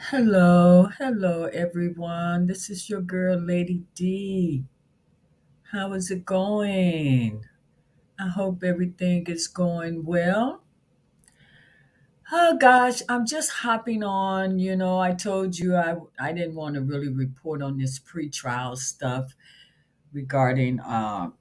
Hello, everyone. This is your girl, Lady D. How is it going? I hope everything is going well. Oh gosh, I'm just hopping on. I told you I didn't want to really report on this pretrial stuff regarding R.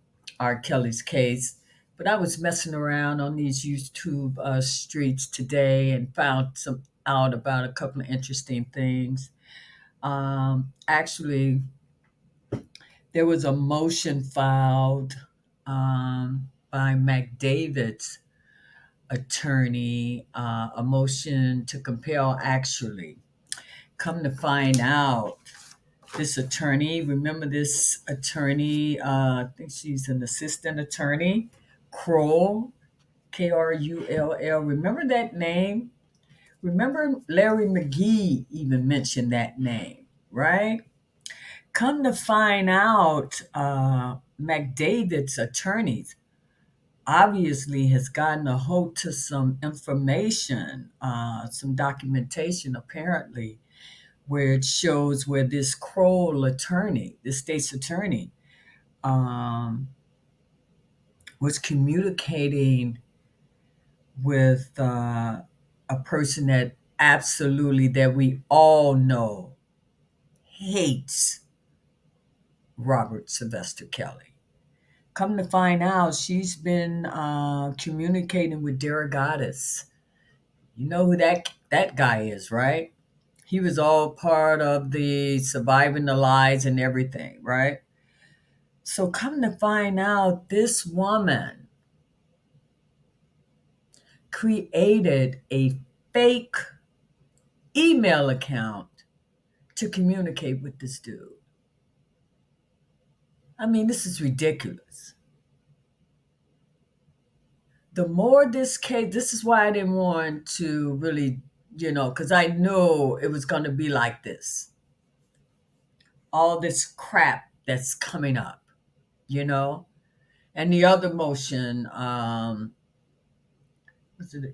Kelly's case, but I was messing around on these YouTube streets today and found some out about a couple of interesting things. Actually, there was a motion filed by McDavid's attorney, a motion to compel actually. Come to find out, this attorney, remember this attorney, I think she's an assistant attorney, Kroll, Krull. Remember that name? Remember Larry McGee even mentioned that name, right? Come to find out, McDavid's attorneys obviously has gotten a hold to some information, some documentation apparently, where it shows where this Kroll attorney, the state's attorney, um, was communicating with a person that we all know hates Robert Sylvester Kelly. Come to find out, she's been communicating with Derogatis. You know who that guy is, right? He was all part of the surviving the lies and everything, right? So come to find out, this woman created a fake email account to communicate with this dude. I mean, this is ridiculous. The more this is why I didn't want to really, because I knew it was going to be like this. All this crap that's coming up, you know? And the other motion,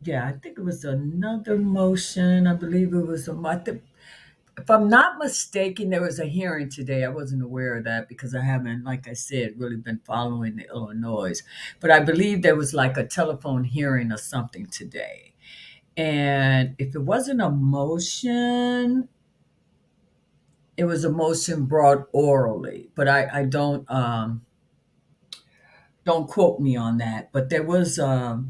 yeah, I think it was another motion. I believe it was if I'm not mistaken, there was a hearing today. I wasn't aware of that because I haven't, like I said, really been following the Illinois. But I believe there was like a telephone hearing or something today. And if it wasn't a motion, it was a motion brought orally. But I don't quote me on that. But there was a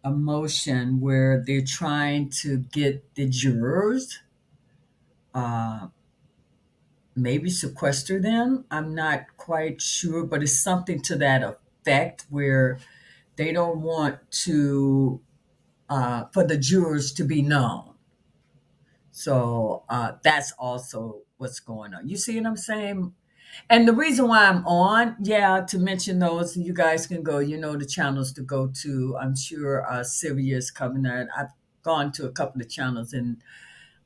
motion where they're trying to get the jurors, uh, maybe sequester them. I'm not quite sure, but it's something to that effect where they don't want to for the jurors to be known. So that's also what's going on. You see what I'm saying? And the reason why I'm on, yeah, to mention those, you guys can go, the channels to go to. I'm sure Sylvia is covering that. I've gone to a couple of channels and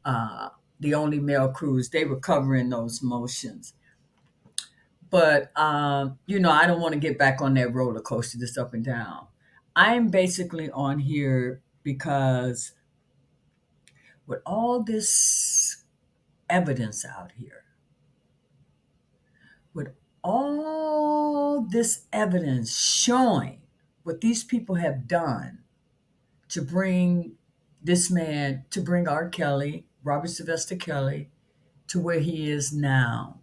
uh, the Only Male Cruise, they were covering those motions. But, I don't want to get back on that roller coaster, just up and down. I'm basically on here because with all this evidence out here, with all this evidence showing what these people have done to bring to bring R. Kelly, Robert Sylvester Kelly, to where he is now,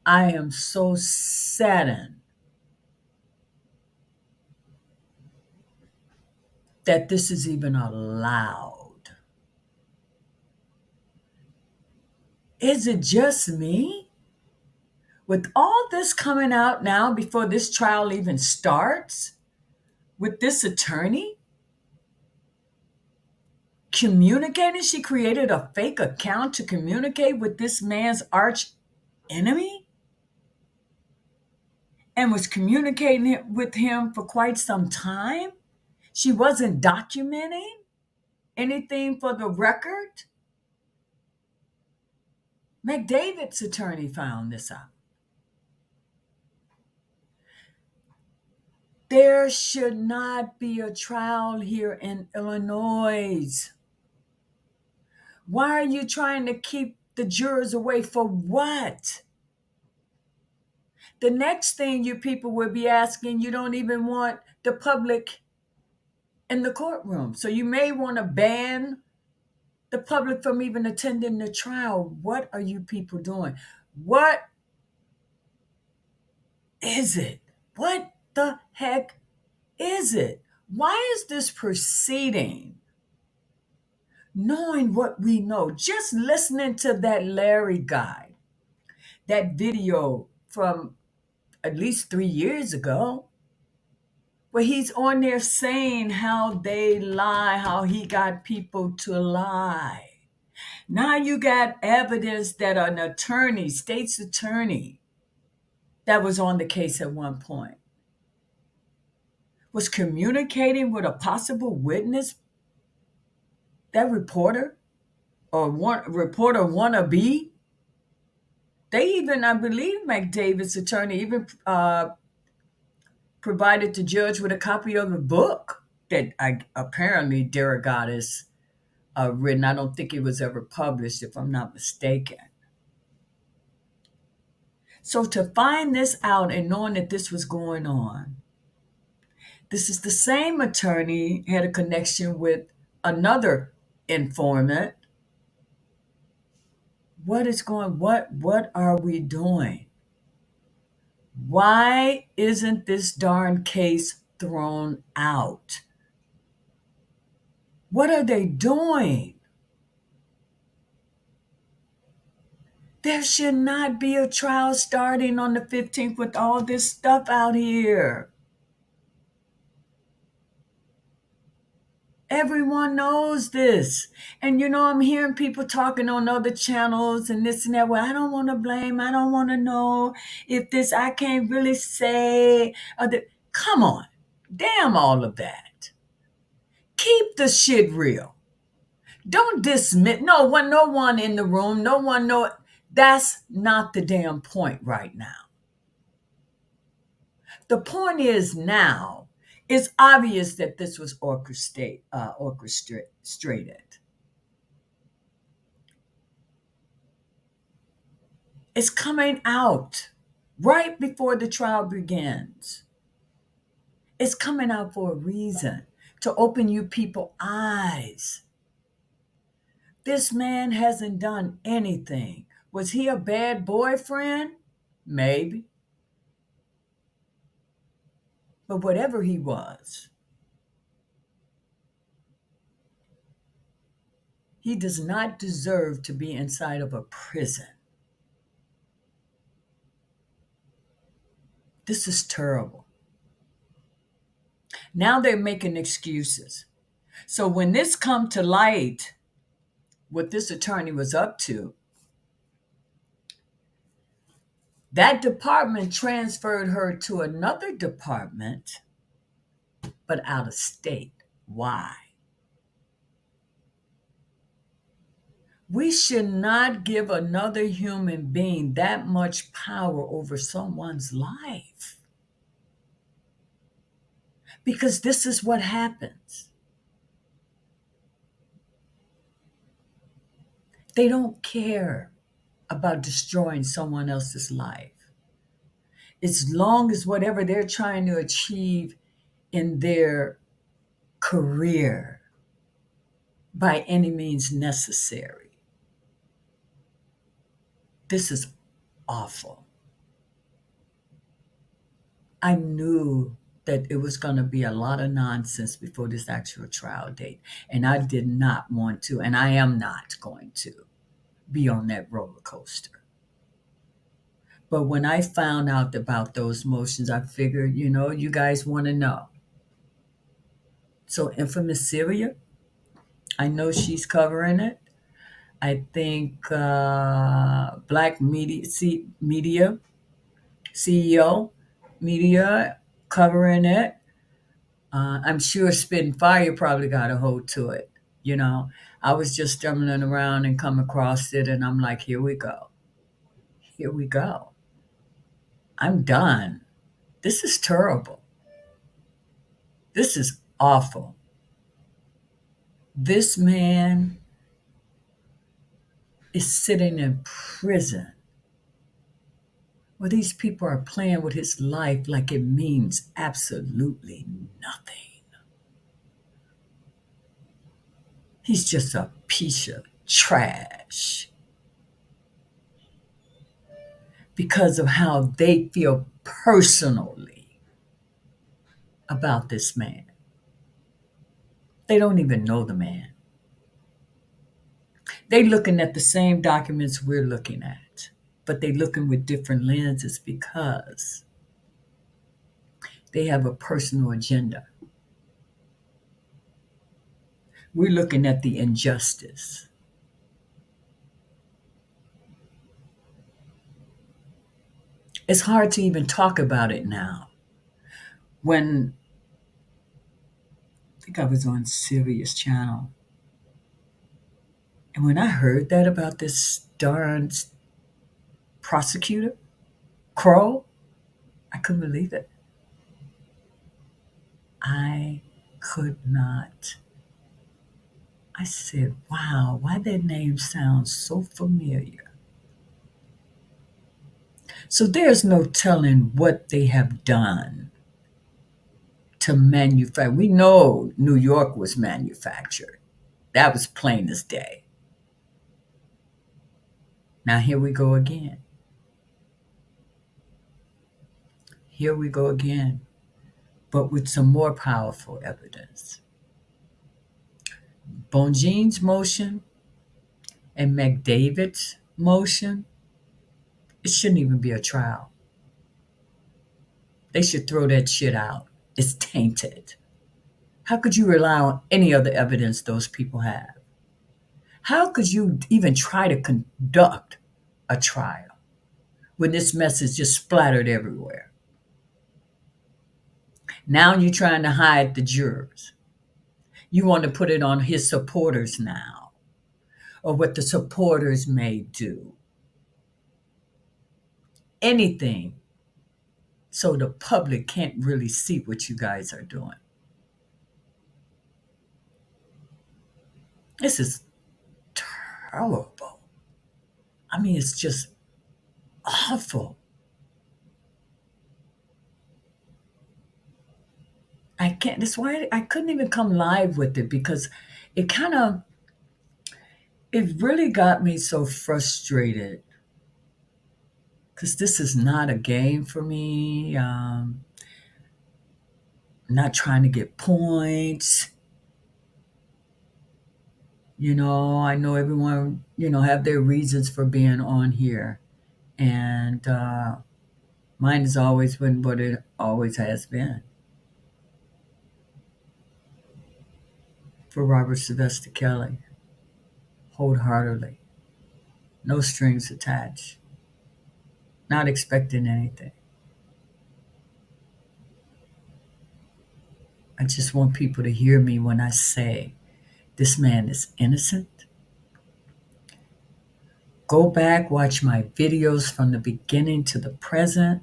I am so saddened that this is even allowed. Is it just me? With all this coming out now before this trial even starts, with this attorney communicating, she created a fake account to communicate with this man's arch enemy and was communicating with him for quite some time. She wasn't documenting anything for the record. McDavid's attorney found this out. There should not be a trial here in Illinois. Why are you trying to keep the jurors away for what? The next thing you people will be asking, you don't even want the public in the courtroom. So you may want to ban the public from even attending the trial. What are you people doing? What is it? What the heck is it? Why is this proceeding? Knowing what we know, just listening to that Larry guy, that video from at least 3 years ago, where he's on there saying how they lie, how he got people to lie. Now you got evidence that an attorney, state's attorney, that was on the case at one point, was communicating with a possible witness, that reporter, or one reporter wannabe. They even, I believe, McDavid's attorney even provided the judge with a copy of the book that apparently Derek Goddess written. I don't think it was ever published, if I'm not mistaken. So to find this out and knowing that this was going on, this is the same attorney had a connection with another informant. What are we doing? Why isn't this darn case thrown out? What are they doing? There should not be a trial starting on the 15th with all this stuff out here. Everyone knows this. And I'm hearing people talking on other channels and this and that. Well, I don't want to blame. I don't want to know if this, I can't really say. Come on. Damn all of that. Keep the shit real. Don't dismiss. No one in the room. No one know. That's not the damn point right now. The point is now, it's obvious that this was orchestrated. It's coming out right before the trial begins. It's coming out for a reason, to open you people eyes. This man hasn't done anything. Was he a bad boyfriend? Maybe. But whatever he was, he does not deserve to be inside of a prison. This is terrible. Now they're making excuses. So when this come to light, what this attorney was up to, that department transferred her to another department, but out of state. Why? We should not give another human being that much power over someone's life. Because this is what happens. They don't care about destroying someone else's life. As long as whatever they're trying to achieve in their career by any means necessary. This is awful. I knew that it was going to be a lot of nonsense before this actual trial date. And I did not want to, and I am not going to be on that roller coaster. But when I found out about those motions, I figured, you guys want to know. So Infamous Syria, I know she's covering it. I think Black Media CEO Media covering it. I'm sure Spitting Fire probably got a hold to it. I was just stumbling around and come across it, and I'm like, here we go. Here we go. I'm done. This is terrible. This is awful. This man is sitting in prison where these people are playing with his life like it means absolutely nothing. He's just a piece of trash because of how they feel personally about this man. They don't even know the man. They looking at the same documents we're looking at, but they looking with different lenses because they have a personal agenda. We're looking at the injustice. It's hard to even talk about it now. When I think I was on Sirius Channel, and when I heard that about this darn prosecutor, Crow, I couldn't believe it. I could not. I said, wow, why that name sounds so familiar. So there's no telling what they have done to manufacture. We know New York was manufactured. That was plain as day. Now here we go again. Here we go again, but with some more powerful evidence. Bonjean's motion and McDavid's motion, it shouldn't even be a trial. They should throw that shit out. It's tainted. How could you rely on any other evidence those people have? How could you even try to conduct a trial when this mess is just splattered everywhere? Now you're trying to hide the jurors. You want to put it on his supporters now, or what the supporters may do. Anything so the public can't really see what you guys are doing. This is terrible. I mean, it's just awful. I can't, that's why I couldn't even come live with it because it kind of, it really got me so frustrated because this is not a game for me. I'm not trying to get points. I know everyone, have their reasons for being on here. And mine has always been what it always has been for Robert Sylvester Kelly, wholeheartedly. No strings attached. Not expecting anything. I just want people to hear me when I say this man is innocent. Go back, watch my videos from the beginning to the present.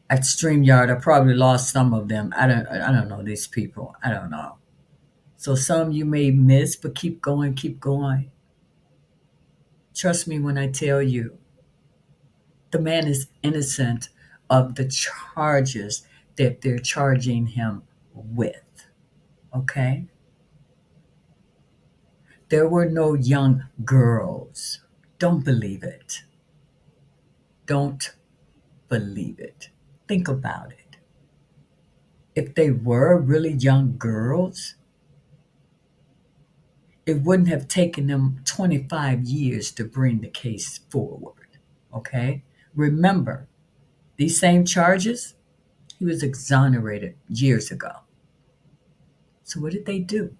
At StreamYard, I probably lost some of them. I don't know these people. I don't know. So some you may miss, but keep going, keep going. Trust me when I tell you, the man is innocent of the charges that they're charging him with. Okay? There were no young girls. Don't believe it. Don't believe it. Think about it. If they were really young girls, it wouldn't have taken them 25 years to bring the case forward. Okay? Remember, these same charges, he was exonerated years ago. So what did they do?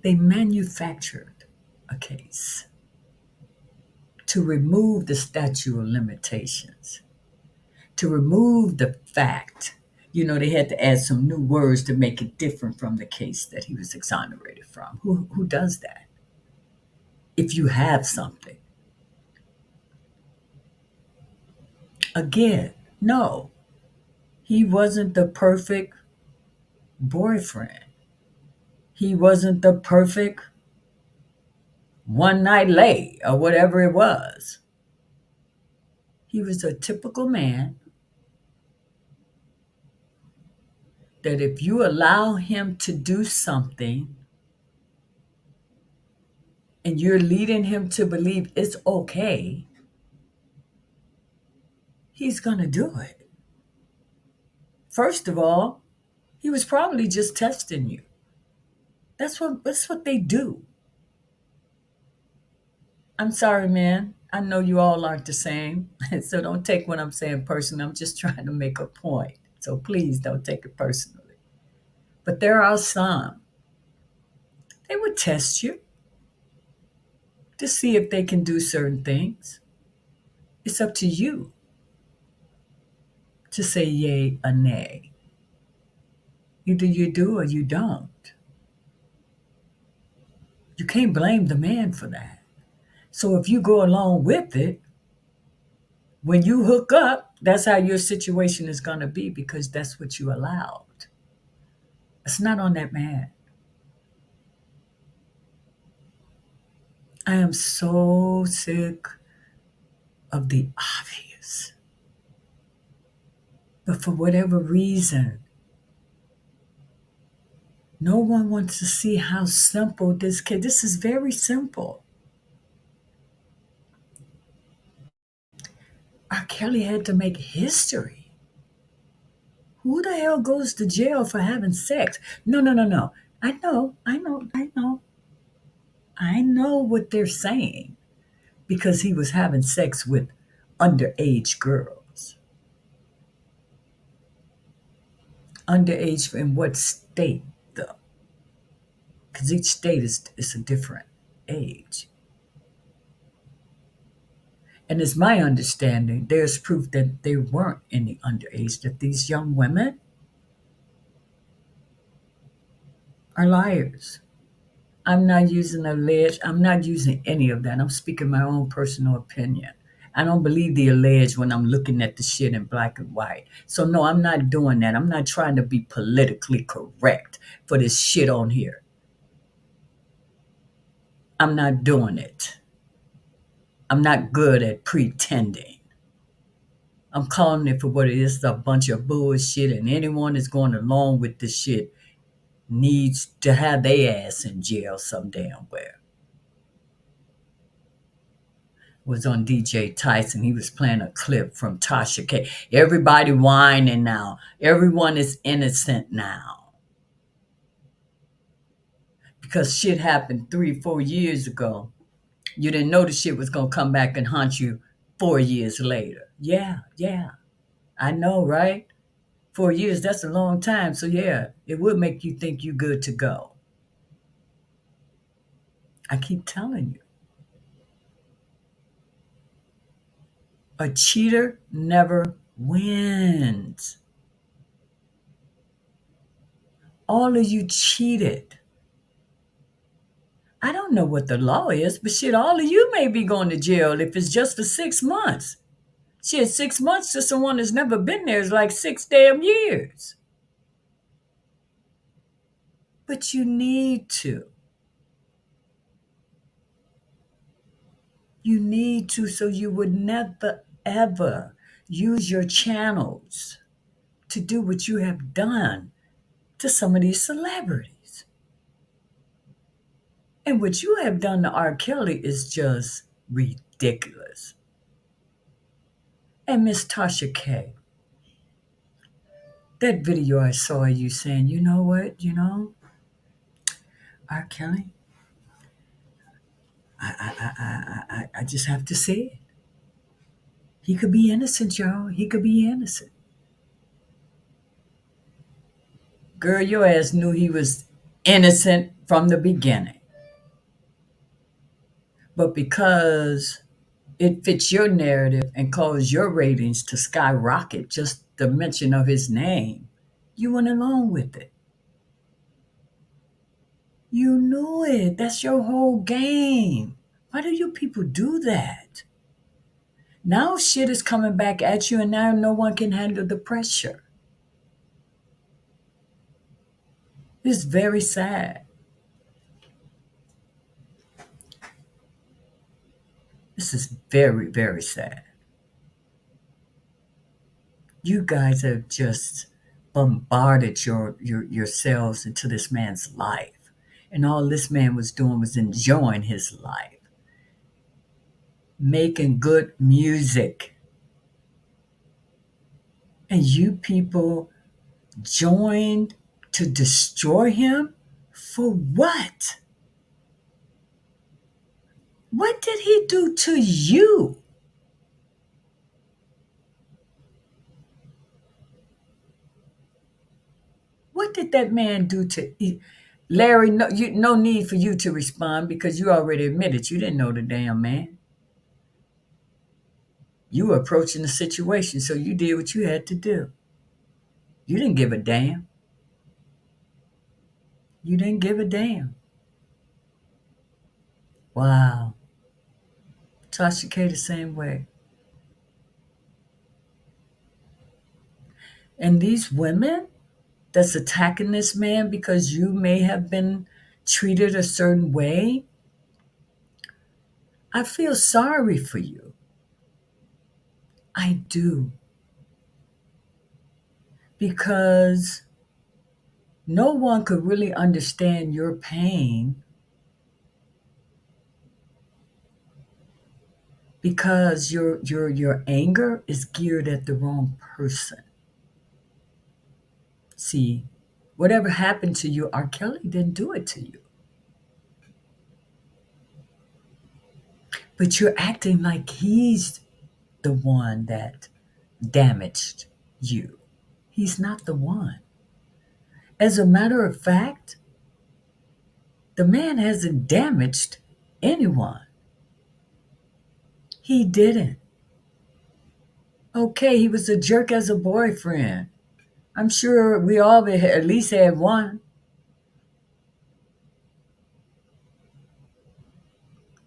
They manufactured a case to remove the statute of limitations, to remove the fact. They had to add some new words to make it different from the case that he was exonerated from. Who does that? If you have something. Again, no, he wasn't the perfect boyfriend. He wasn't the perfect one night lay or whatever it was. He was a typical man that if you allow him to do something and you're leading him to believe it's okay, he's going to do it. First of all, he was probably just testing you. That's what they do. I'm sorry, man. I know you all aren't the same. So don't take what I'm saying personally. I'm just trying to make a point. So please don't take it personally. But there are some, they would test you to see if they can do certain things. It's up to you to say yay or nay. Either you do or you don't. You can't blame the man for that. So if you go along with it, when you hook up, that's how your situation is going to be because that's what you allowed. It's not on that man. I am so sick of the obvious. But for whatever reason, no one wants to see how simple this is very simple. R. Kelly had to make history. Who the hell goes to jail for having sex? No, no, no, no. I know what they're saying because he was having sex with underage girls. Underage in what state, though? Because each state is a different age. And it's my understanding, there's proof that there weren't any underage, that these young women are liars. I'm not using alleged, I'm not using any of that. I'm speaking my own personal opinion. I don't believe the alleged when I'm looking at the shit in black and white. So, no, I'm not doing that. I'm not trying to be politically correct for this shit on here. I'm not doing it. I'm not good at pretending. I'm calling it for what it is, a bunch of bullshit, and anyone that's going along with this shit needs to have their ass in jail some damn where. Was on DJ Tyson. He was playing a clip from Tasha K. Everybody whining now. Everyone is innocent now. Because shit happened 3-4 years ago. You didn't know the shit was going to come back and haunt you 4 years later. Yeah. I know, right? 4 years, that's a long time. So yeah, it would make you think you good to go. I keep telling you. A cheater never wins. All of you cheated. I don't know what the law is, but shit, all of you may be going to jail if it's just for 6 months. Shit, 6 months to someone that's never been there is like 6 damn years. But you need to. You need to, so you would never, ever use your channels to do what you have done to some of these celebrities. And what you have done to R. Kelly is just ridiculous. And Miss Tasha K, that video I saw you saying, you know what, R. Kelly, I just have to say it. He could be innocent, y'all. He could be innocent. Girl, your ass knew he was innocent from the beginning. But because it fits your narrative and caused your ratings to skyrocket, just the mention of his name, you went along with it. You knew it. That's your whole game. Why do you people do that? Now shit is coming back at you, and now no one can handle the pressure. It's very sad. This is very, very sad. You guys have just bombarded yourselves into this man's life. And all this man was doing was enjoying his life, making good music. And you people joined to destroy him? For what? What did he do to you? What did that man do to Larry? No need for you to respond because you already admitted you didn't know the damn man. You were approaching the situation, so you did what you had to do. You didn't give a damn. You didn't give a damn. Wow. Tasha K the same way. And these women that's attacking this man because you may have been treated a certain way, I feel sorry for you. I do. Because no one could really understand your pain because your anger is geared at the wrong person. See, whatever happened to you, R. Kelly didn't do it to you. But you're acting like he's the one that damaged you. He's not the one. As a matter of fact, the man hasn't damaged anyone. He didn't. Okay, he was a jerk as a boyfriend. I'm sure we all at least had one.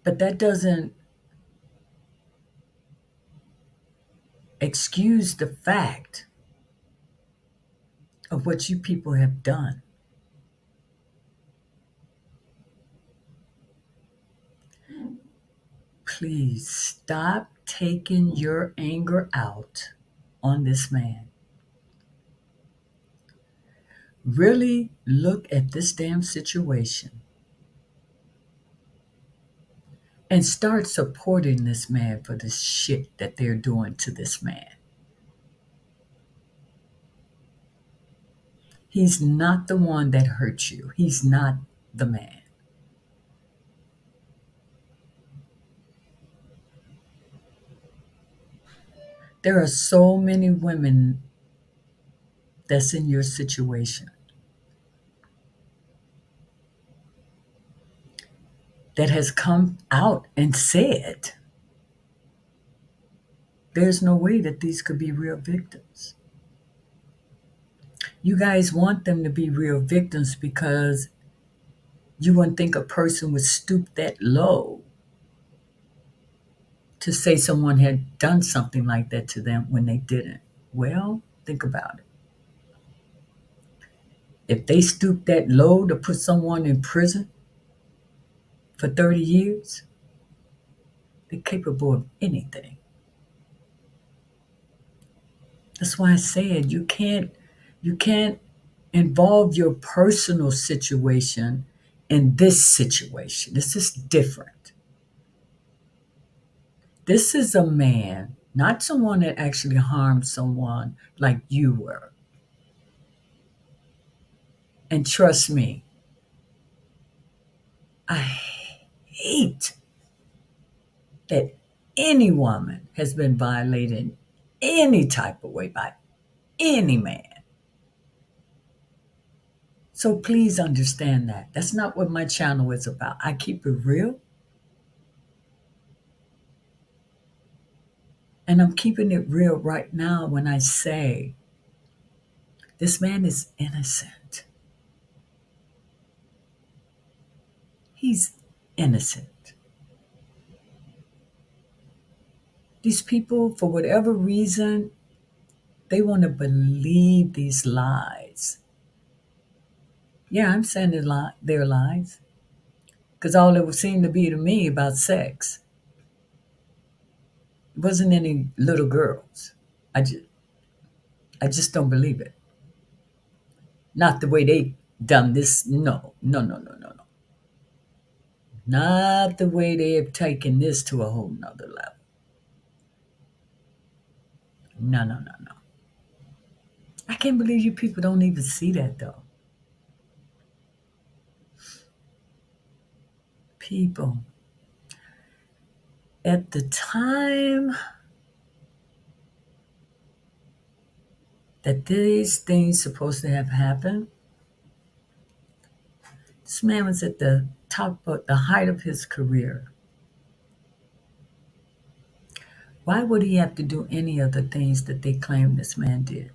But that doesn't excuse the fact of what you people have done. Please stop taking your anger out on this man. Really look at this damn situation and start supporting this man for the shit that they're doing to this man. He's not the one that hurt you. He's not the man. There are so many women that's in your situation that has come out and said there's no way that these could be real victims. You guys want them to be real victims because you wouldn't think a person would stoop that low to say someone had done something like that to them when they didn't. Well, think about it. If they stoop that low to put someone in prison for 30 years, they're capable of anything. That's why I said you can't involve your personal situation in this situation. This is different. This is a man, not someone that actually harmed someone like you were. And trust me, I hate that any woman has been violated any type of way by any man. So please understand that. That's not what my channel is about. I keep it real. And I'm keeping it real right now when I say this man is innocent. He's innocent. These people, for whatever reason, they want to believe these lies. Yeah, I'm saying they're lies. Because all it would seem to be to me about sex. wasn't any little girls. I just, I just don't believe it. Not the way they done this. No, no, no, no, no, no. Not the way they have taken this to a whole nother level. No, no, no, no. I can't believe you people don't even see that though. People, at the time that these things supposed to have happened, this man was at the top of the height of his career. Why would he have to do any of the things that they claim this man did?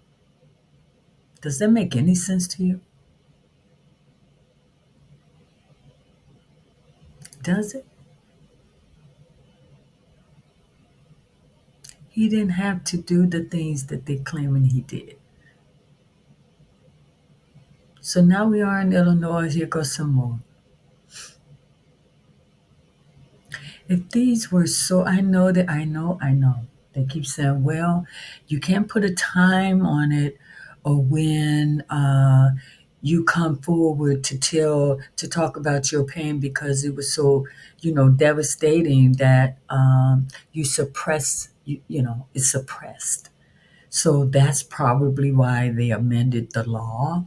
Does that make any sense to you? Does it? He didn't have to do the things that they claiming he did. So now we are in Illinois. Here goes some more. If these were so, I know. They keep saying, well, you can't put a time on it or when you come forward to talk about your pain because it was so, devastating that you suppress, it's suppressed. So that's probably why they amended the law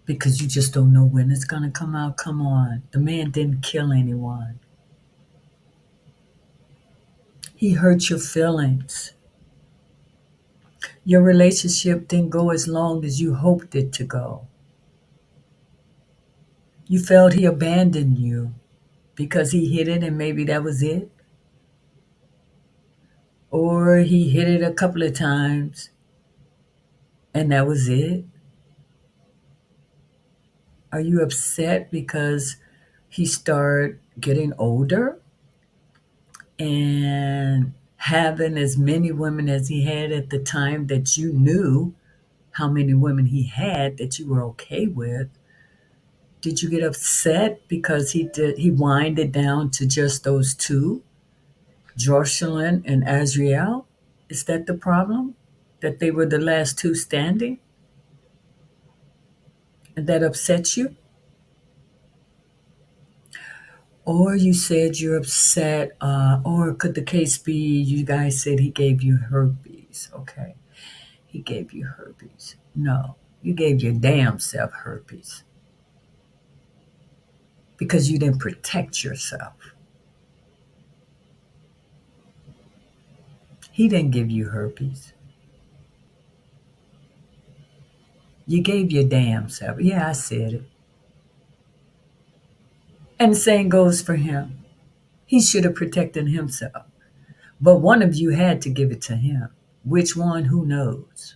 because you just don't know when it's going to come out. Come on. The man didn't kill anyone. He hurt your feelings. Your relationship didn't go as long as you hoped it to go. You felt he abandoned you because he hit it and maybe that was it. Or he hit it a couple of times and that was it. Are you upset because he started getting older and having as many women as he had at the time that you knew how many women he had that you were okay with? Did you get upset because he winded down to just those two, Jocelyn and Azriel? Is that the problem? That they were the last two standing? And that upsets you? Or you said you're upset, or could the case be you guys said he gave you herpes? Okay, he gave you herpes. No, you gave your damn self herpes because you didn't protect yourself. He didn't give you herpes. You gave your damn self. Yeah, I said it. And the same goes for him. He should have protected himself. But one of you had to give it to him. Which one? Who knows?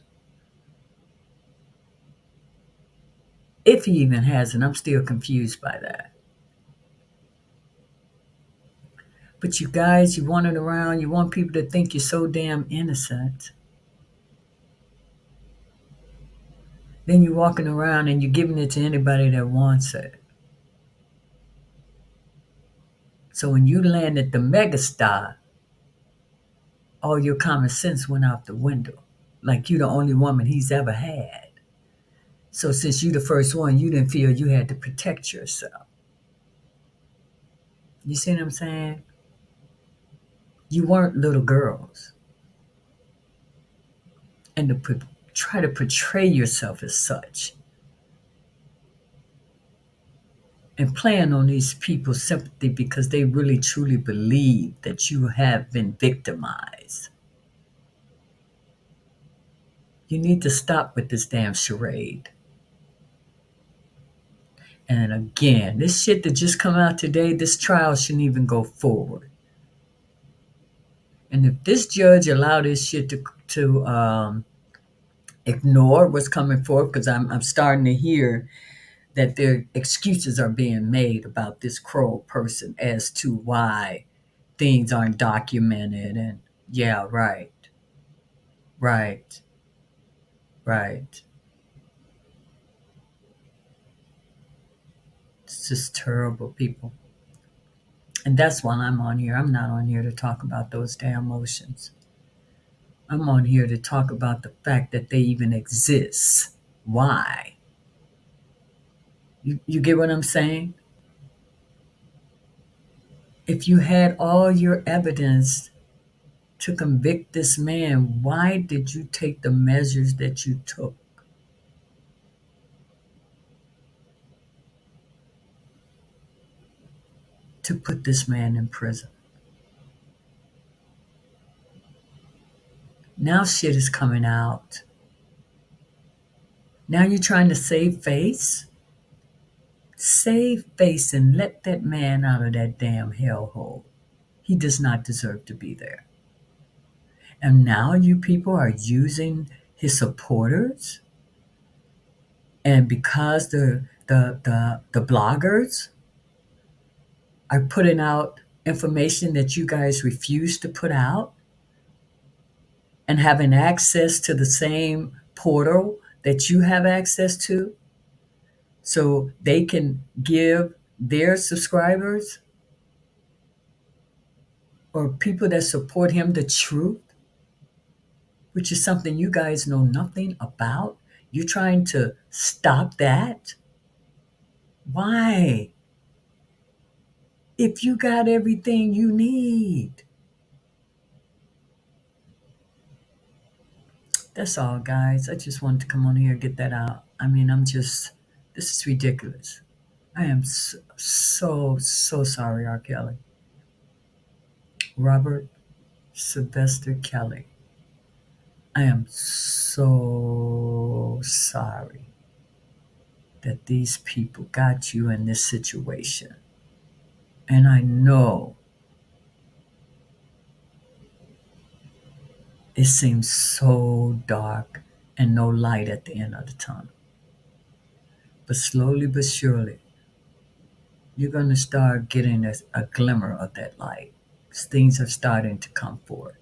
If he even has it, I'm still confused by that. But you guys, you want it around, you want people to think you're so damn innocent. Then you're walking around and you're giving it to anybody that wants it. So when you landed the megastar, all your common sense went out the window. Like you're the only woman he's ever had. So since you the first one, you didn't feel you had to protect yourself. You see what I'm saying? You weren't little girls. And try to portray yourself as such. And playing on these people's sympathy because they really truly believe that you have been victimized. You need to stop with this damn charade. And again, this shit that just come out today, this trial shouldn't even go forward. And if this judge allowed this shit to ignore what's coming forth, because I'm starting to hear that their excuses are being made about this Crow person as to why things aren't documented. And yeah, right, right, right. It's just terrible, people. And that's why I'm on here. I'm not on here to talk about those damn motions. I'm on here to talk about the fact that they even exist. Why? You get what I'm saying? If you had all your evidence to convict this man, why did you take the measures that you took to put this man in prison? Now shit is coming out. Now you're trying to save face? Save face and let that man out of that damn hellhole. He does not deserve to be there. And now you people are using his supporters, and because the bloggers are putting out information that you guys refuse to put out and having access to the same portal that you have access to, so they can give their subscribers or people that support him the truth, which is something you guys know nothing about. You're trying to stop that? Why? If you got everything you need. That's all, guys. I just wanted to come on here and get that out. I mean, this is ridiculous. I am so sorry, R. Kelly. Robert Sylvester Kelly. I am so sorry that these people got you in this situation. And I know it seems so dark and no light at the end of the tunnel. But slowly but surely, you're going to start getting a glimmer of that light. Things are starting to come forward.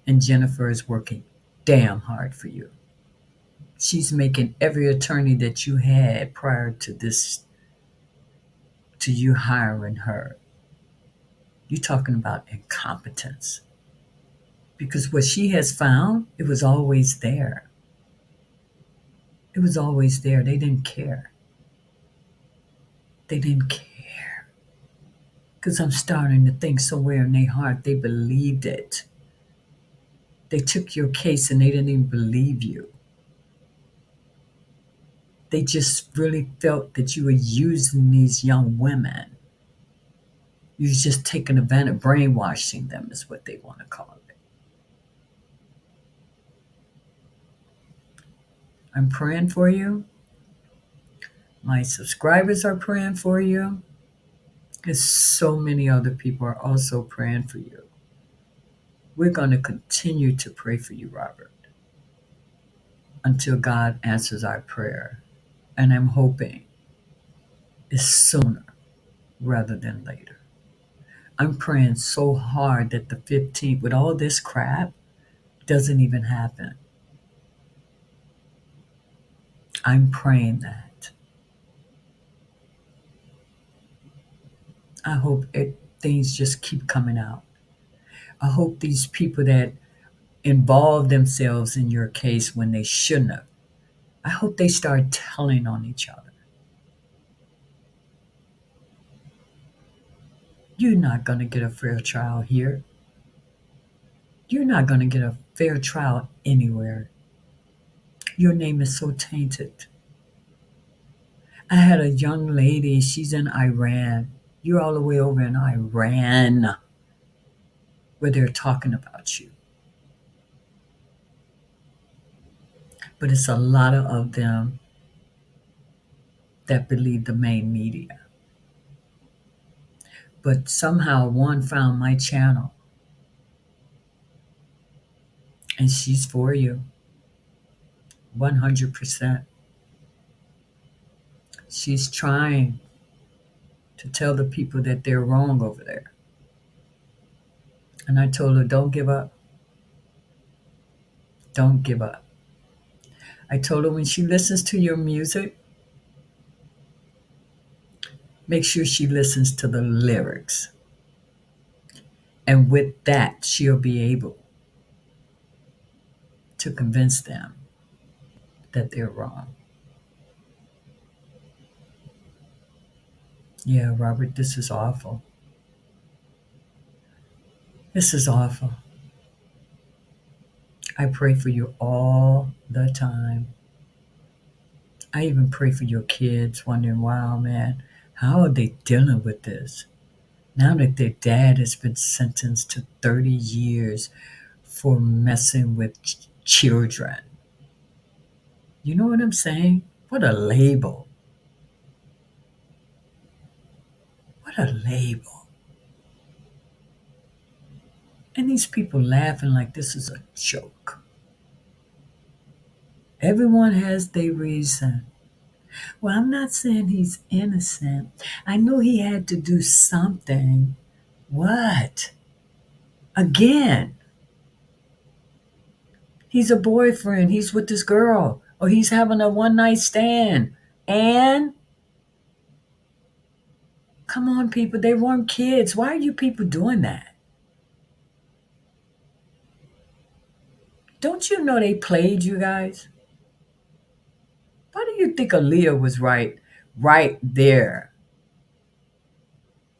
And Jennifer is working damn hard for you. She's making every attorney that you had prior to this, to you hiring her. You're talking about incompetence. Because what she has found, it was always there. It was always there. They didn't care. They didn't care. Because I'm starting to think somewhere in their heart they believed it. They took your case and they didn't even believe you. They just really felt that you were using these young women. You was just taking advantage, brainwashing them is what they want to call it. I'm praying for you. My subscribers are praying for you. And so many other people are also praying for you. We're going to continue to pray for you, Robert, until God answers our prayer. And I'm hoping it's sooner rather than later. I'm praying so hard that the 15th, with all this crap, doesn't even happen. I'm praying that. I hope things just keep coming out. I hope these people that involve themselves in your case when they shouldn't have, I hope they start telling on each other. You're not going to get a fair trial here. You're not going to get a fair trial anywhere. Your name is so tainted. I had a young lady, she's in Iran. You're all the way over in Iran where they're talking about you. But it's a lot of them that believe the main media. But somehow one found my channel and she's for you 100%. She's trying to tell the people that they're wrong over there. And I told her, don't give up. Don't give up. I told her when she listens to your music, Make sure she listens to the lyrics. And with that, she'll be able to convince them that they're wrong. Yeah, Robert, this is awful. This is awful. I pray for you all the time. I even pray for your kids, wondering, wow, man, how are they dealing with this? Now that their dad has been sentenced to 30 years for messing with children. You know what I'm saying? What a label. What a label. And these people laughing like this is a joke. Everyone has their reason. Well, I'm not saying he's innocent. I know he had to do something. What? Again, he's a boyfriend. He's with this girl. Or he's having a one night stand. And come on, people, they weren't kids. Why are you people doing that? Don't you know they played you guys? Why do you think Aaliyah was right there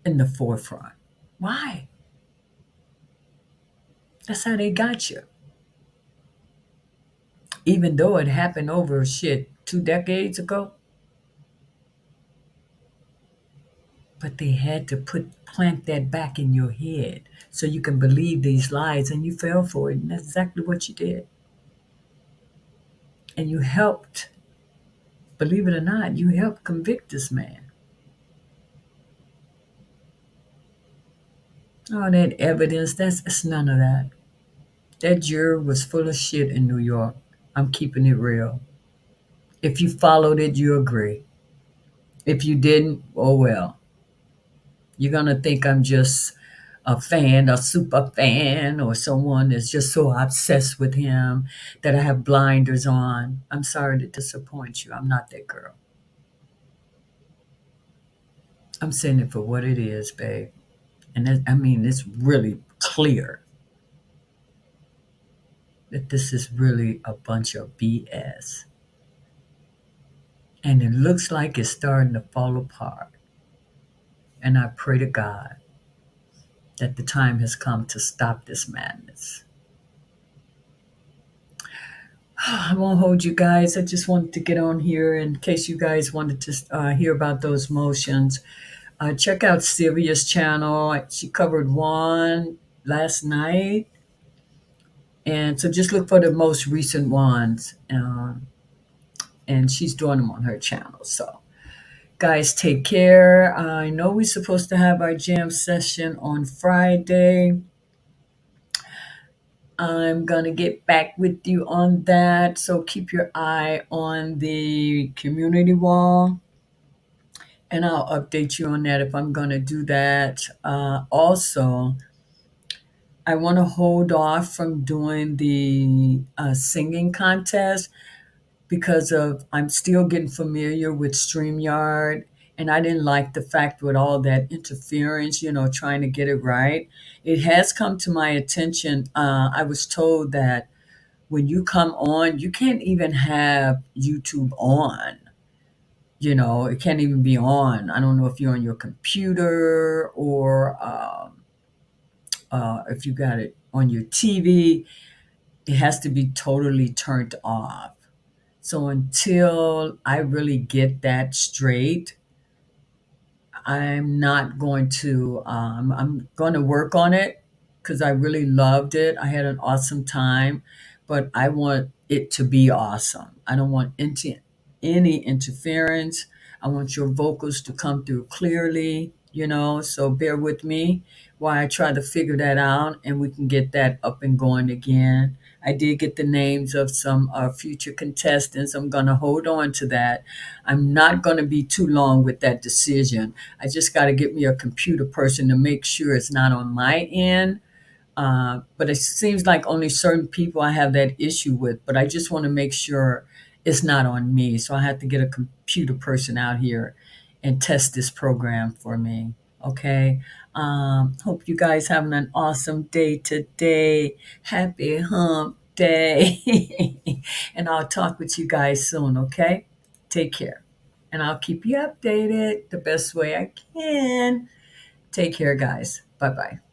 in the forefront? Why? That's how they got you. Even though it happened over shit 2 decades ago, but they had to plant that back in your head so you can believe these lies, and you fell for it, and that's exactly what you did. And you helped, believe it or not, you helped convict this man. All that evidence, it's none of that. That jury was full of shit in New York. I'm keeping it real. If you followed it, you agree. If you didn't, oh well. You're gonna think I'm just a fan, a super fan, or someone that's just so obsessed with him that I have blinders on. I'm sorry to disappoint you. I'm not that girl. I'm saying it for what it is, babe. And I mean, it's really clear that this is really a bunch of BS. And it looks like it's starting to fall apart. And I pray to God that the time has come to stop this madness. I won't hold you guys. I just wanted to get on here in case you guys wanted to hear about those motions. Check out Sylvia's channel. She covered one last night. And so just look for the most recent ones. And she's doing them on her channel. So, guys, take care. I know we're supposed to have our jam session on Friday. I'm going to get back with you on that. So keep your eye on the community wall. And I'll update you on that if I'm going to do that. Also, I want to hold off from doing the singing contest because of I'm still getting familiar with StreamYard, and I didn't like the fact with all that interference, trying to get it right. It has come to my attention. I was told that when you come on, you can't even have YouTube on. It can't even be on. I don't know if you're on your computer or if you got it on your TV. It has to be totally turned off. So until I really get that straight, I'm not going to. I'm going to work on it because I really loved it. I had an awesome time, but I want it to be awesome. I don't want any interference. I want your vocals to come through clearly. So bear with me while I try to figure that out, and we can get that up and going again. I did get the names of some future contestants. I'm going to hold on to that. I'm not going to be too long with that decision. I just got to get me a computer person to make sure it's not on my end. But it seems like only certain people I have that issue with. But I just want to make sure it's not on me. So I have to get a computer person out here and test this program for me. Okay. Hope you guys having an awesome day today. Happy hump day. And I'll talk with you guys soon. Okay. Take care. And I'll keep you updated the best way I can. Take care, guys. Bye bye.